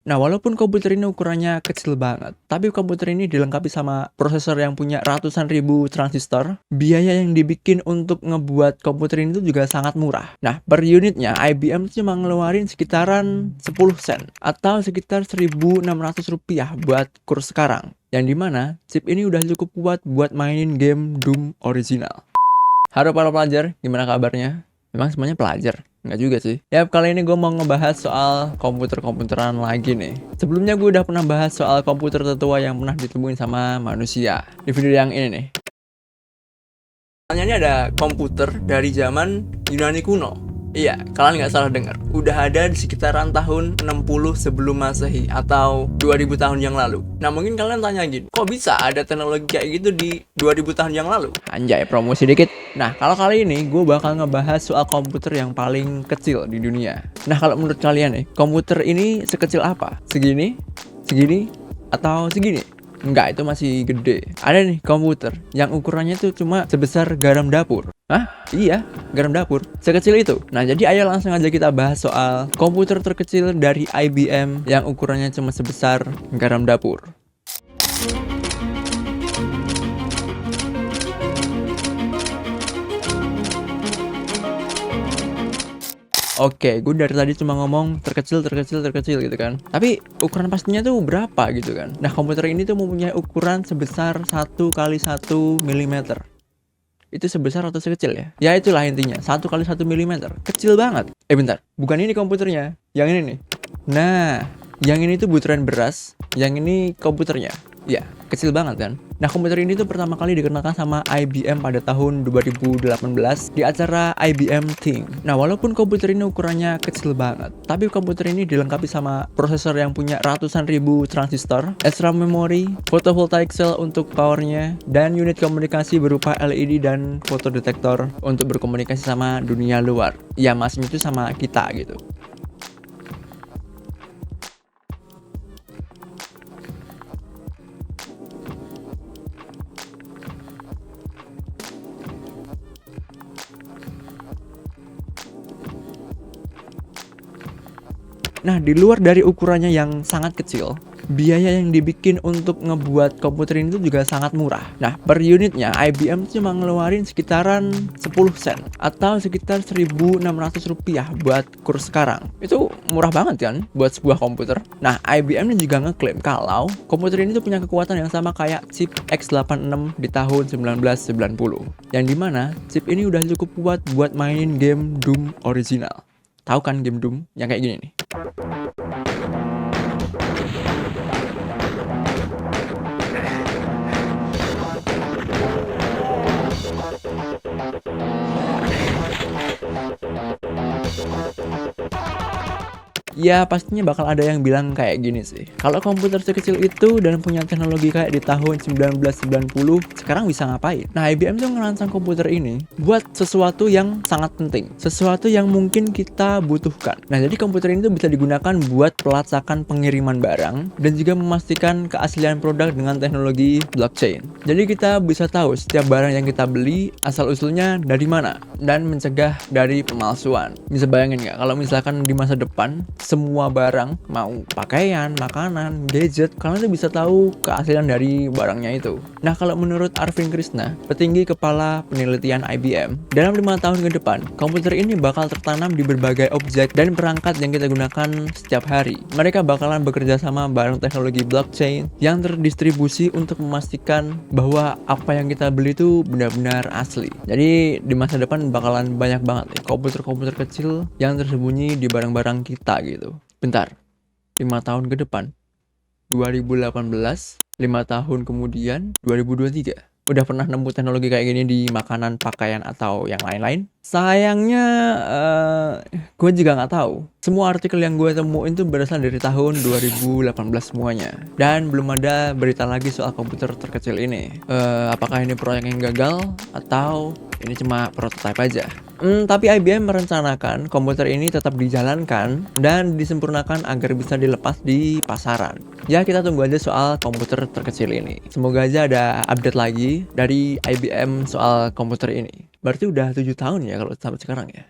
Nah, walaupun komputer ini ukurannya kecil banget, tapi komputer ini dilengkapi sama prosesor yang punya ratusan ribu transistor. Biaya yang dibikin untuk ngebuat komputer ini tuh juga sangat murah. Nah, per unitnya IBM tuh cuma ngeluarin sekitaran 10 sen atau sekitar 1.600 rupiah buat kurs sekarang. Yang dimana chip ini udah cukup kuat buat mainin game Doom original. Halo para pelajar, gimana kabarnya? Memang semuanya pelajar? Enggak juga sih. Ya, kali ini gue mau ngebahas soal komputer-komputeran lagi nih. Sebelumnya gue udah pernah bahas soal komputer tertua yang pernah ditemuin sama manusia. Di video yang ini nih. Ini ada komputer dari zaman Yunani kuno. Iya, kalian nggak salah dengar. Udah ada di sekitaran tahun 60 sebelum Masehi atau 2000 tahun yang lalu. Nah, mungkin kalian tanya gini, kok bisa ada teknologi kayak gitu di 2000 tahun yang lalu? Anjay, promosi dikit. Nah, kalau kali ini gue bakal ngebahas soal komputer yang paling kecil di dunia. Nah, kalau menurut kalian nih, komputer ini sekecil apa? Segini? Segini? Atau segini? Enggak, itu masih gede. Ada nih komputer yang ukurannya tuh cuma sebesar garam dapur. Hah? Iya, garam dapur. Sekecil itu. Nah, jadi ayo langsung aja kita bahas soal komputer terkecil dari IBM yang ukurannya cuma sebesar garam dapur. Oke, gue dari tadi cuma ngomong terkecil gitu kan. Tapi ukuran pastinya tuh berapa gitu kan. Nah, komputer ini tuh mempunyai ukuran sebesar 1 kali 1 mm. Itu sebesar atau sekecil ya? Ya itulah intinya, 1 kali 1 mm. Kecil banget. Bentar, bukan ini komputernya. Yang ini nih. Nah, yang ini tuh butiran beras, yang ini komputernya. Ya, kecil banget kan? Nah, komputer ini tuh pertama kali dikenalkan sama IBM pada tahun 2018 di acara IBM Think. Nah, walaupun komputer ini ukurannya kecil banget, tapi komputer ini dilengkapi sama prosesor yang punya ratusan ribu transistor, SRAM memori, photovoltaic cell untuk powernya, dan unit komunikasi berupa LED dan fotodetektor untuk berkomunikasi sama dunia luar. Ya, maksudnya itu sama kita gitu. Nah, di luar dari ukurannya yang sangat kecil, biaya yang dibikin untuk ngebuat komputer ini tuh juga sangat murah. Nah, per unitnya IBM cuma ngeluarin sekitaran 10 sen atau sekitar 1.600 rupiah buat kurs sekarang. Itu murah banget kan buat sebuah komputer. Nah, IBM juga ngeklaim kalau komputer ini tuh punya kekuatan yang sama kayak chip x86 di tahun 1990. Yang dimana chip ini udah cukup kuat buat mainin game Doom original. Tahu kan game Doom yang kayak gini nih? Ya, pastinya bakal ada yang bilang kayak gini sih. Kalau komputer sekecil itu dan punya teknologi kayak di tahun 1990, sekarang bisa ngapain? Nah, IBM tuh ngerancang komputer ini buat sesuatu yang sangat penting. Sesuatu yang mungkin kita butuhkan. Nah, jadi komputer ini tuh bisa digunakan buat pelacakan pengiriman barang dan juga memastikan keaslian produk dengan teknologi blockchain. Jadi kita bisa tahu setiap barang yang kita beli asal-usulnya dari mana dan mencegah dari pemalsuan. Bisa bayangin nggak kalau misalkan di masa depan semua barang, mau pakaian, makanan, gadget, kalian tuh bisa tahu keaslian dari barangnya itu. Nah, kalau menurut Arvind Krishna, petinggi kepala penelitian IBM, dalam 5 tahun ke depan, komputer ini bakal tertanam di berbagai objek dan perangkat yang kita gunakan setiap hari. Mereka bakalan bekerja sama bareng teknologi blockchain yang terdistribusi untuk memastikan bahwa apa yang kita beli itu benar-benar asli. Jadi, di masa depan bakalan banyak banget nih komputer-komputer kecil yang tersembunyi di barang-barang kita gitu. Bentar, 5 tahun ke depan 2018, 5 tahun kemudian 2023. Udah pernah nemu teknologi kayak gini di makanan, pakaian, atau yang lain-lain? Sayangnya, gue juga nggak tahu. Semua artikel yang gue temuin tuh berasal dari tahun 2018 semuanya. Dan belum ada berita lagi soal komputer terkecil ini. Apakah ini proyek yang gagal atau ini cuma prototipe aja? Tapi IBM merencanakan komputer ini tetap dijalankan dan disempurnakan agar bisa dilepas di pasaran. Ya, kita tunggu aja soal komputer terkecil ini. Semoga aja ada update lagi dari IBM soal komputer ini. Berarti udah 7 tahun ya kalau sampai sekarang ya.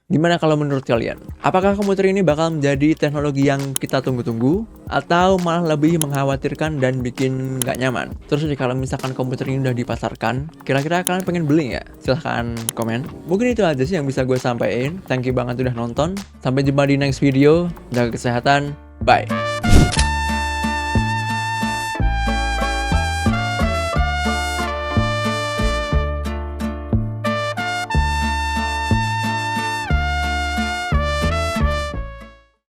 Gimana kalau menurut kalian? Apakah komputer ini bakal menjadi teknologi yang kita tunggu-tunggu? Atau malah lebih mengkhawatirkan dan bikin nggak nyaman? Terus kalau misalkan komputer ini udah dipasarkan, kira-kira kalian pengen beli nggak? Silahkan komen. Mungkin itu aja sih yang bisa gue sampaikan. Thank you banget udah nonton. Sampai jumpa di next video. Jaga kesehatan. Bye.